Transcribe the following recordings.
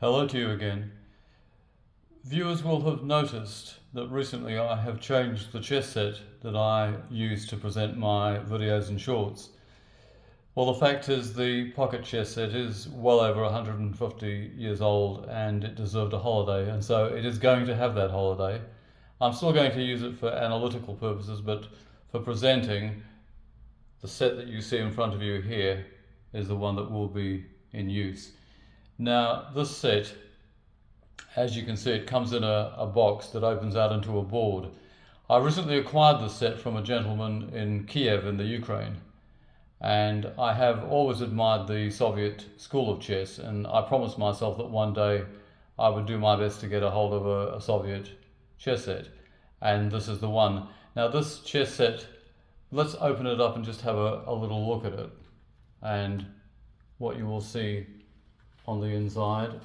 Hello to you again. Viewers will have noticed that recently I have changed the chess set that I use to present my videos and shorts. Well, the fact is the pocket chess set is well over 150 years old and it deserved a holiday, and so it is going to have that holiday. I'm still going to use it for analytical purposes, but for presenting, the set that you see in front of you here is the one that will be in use. Now, this set, as you can see, it comes in a box that opens out into a board. I recently acquired this set from a gentleman in Kiev in the Ukraine, and I have always admired the Soviet school of chess, and I promised myself that one day I would do my best to get a hold of a Soviet chess set, and this is the one. Now, this chess set, let's open it up and just have a little look at it, and what you will see on the inside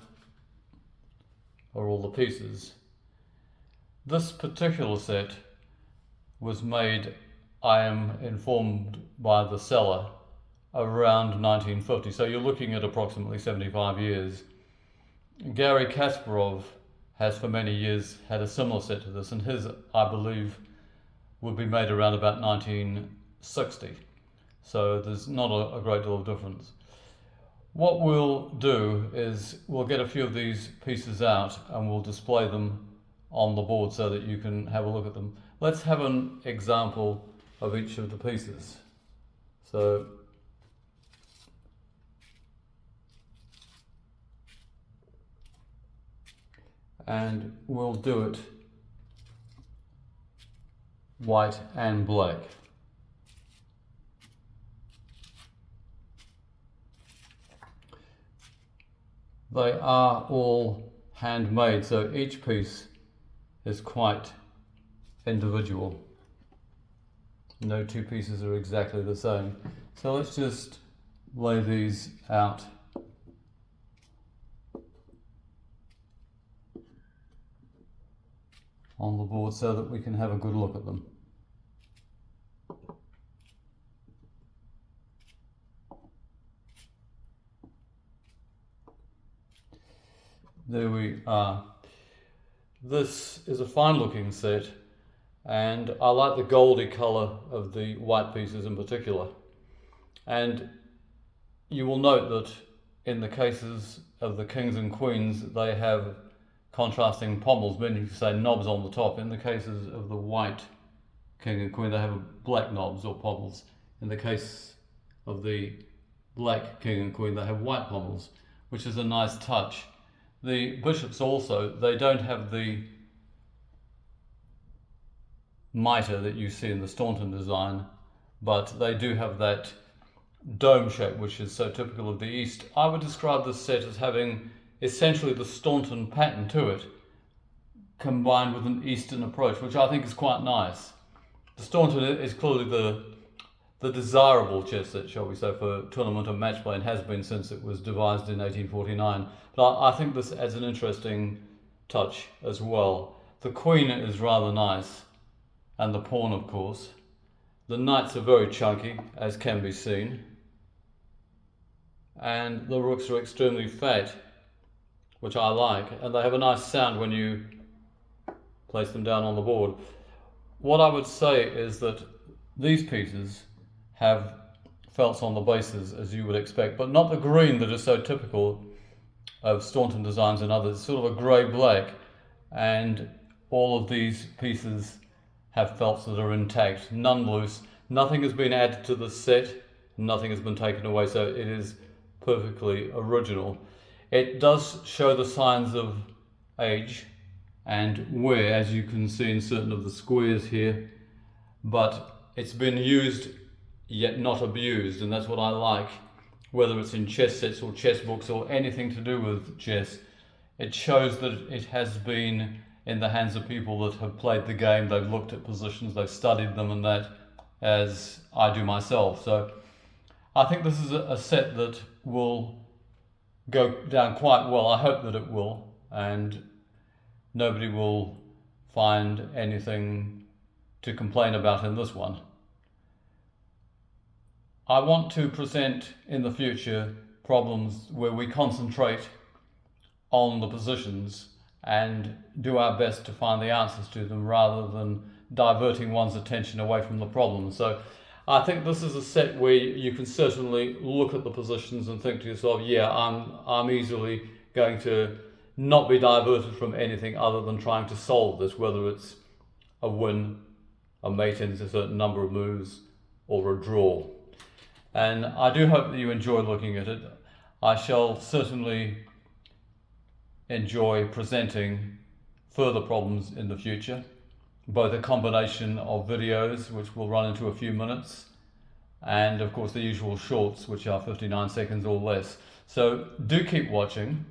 are all the pieces. This particular set was made, I am informed by the seller, around 1950, so you're looking at approximately 75 years. Garry Kasparov has for many years had a similar set to this, and his, I believe, would be made around about 1960, so there's not a great deal of difference. What we'll do is we'll get a few of these pieces out and we'll display them on the board so that you can have a look at them. Let's have an example of each of the pieces. So, and we'll do it white and black. They are all handmade, so each piece is quite individual. No two pieces are exactly the same. So let's just lay these out. On the board so that we can have a good look at them. There we are. This is a fine looking set, and I like the goldy colour of the white pieces in particular. And you will note that in the cases of the kings and queens, they have contrasting pommels, meaning to say knobs on the top. In the cases of the white king and queen, they have black knobs or pommels. In the case of the black king and queen, they have white pommels, which is a nice touch. The bishops also, they don't have the mitre that you see in the Staunton design, but they do have that dome shape, which is so typical of the East. I would describe this set as having essentially the Staunton pattern to it, combined with an Eastern approach, which I think is quite nice. The Staunton is clearly the desirable chess set, shall we say, for tournament and match play, and has been since it was devised in 1849. But I think this adds an interesting touch as well. The queen is rather nice, and the pawn, of course. The knights are very chunky, as can be seen, and the rooks are extremely fat, which I like, and they have a nice sound when you place them down on the board. What I would say is that these pieces have felts on the bases, as you would expect, but not the green that is so typical of Staunton designs and others. It's sort of a grey-black, and all of these pieces have felts that are intact, none loose. Nothing has been added to the set, nothing has been taken away, so it is perfectly original. It does show the signs of age and wear, as you can see in certain of the squares here, but it's been used yet not abused, and that's what I like. Whether it's in chess sets or chess books or anything to do with chess, it shows that it has been in the hands of people that have played the game. They've looked at positions, they've studied them, and that, as I do myself. So I think this is a set that will go down quite well. I hope that it will, and nobody will find anything to complain about in this one. I want to present in the future problems where we concentrate on the positions and do our best to find the answers to them rather than diverting one's attention away from the problem. So I think this is a set where you can certainly look at the positions and think to yourself, yeah, I'm easily going to not be diverted from anything other than trying to solve this, whether it's a win, a mate in a certain number of moves, or a draw. And I do hope that you enjoy looking at it. I shall certainly enjoy presenting further problems in the future, both a combination of videos, which will run into a few minutes, and of course the usual shorts, which are 59 seconds or less. So do keep watching,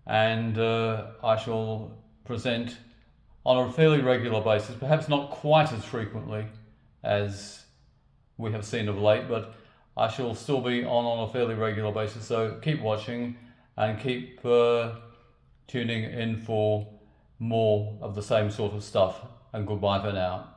and I shall present on a fairly regular basis, perhaps not quite as frequently as we have seen of late, but I shall still be on a fairly regular basis. So keep watching and keep tuning in for more of the same sort of stuff, and goodbye for now.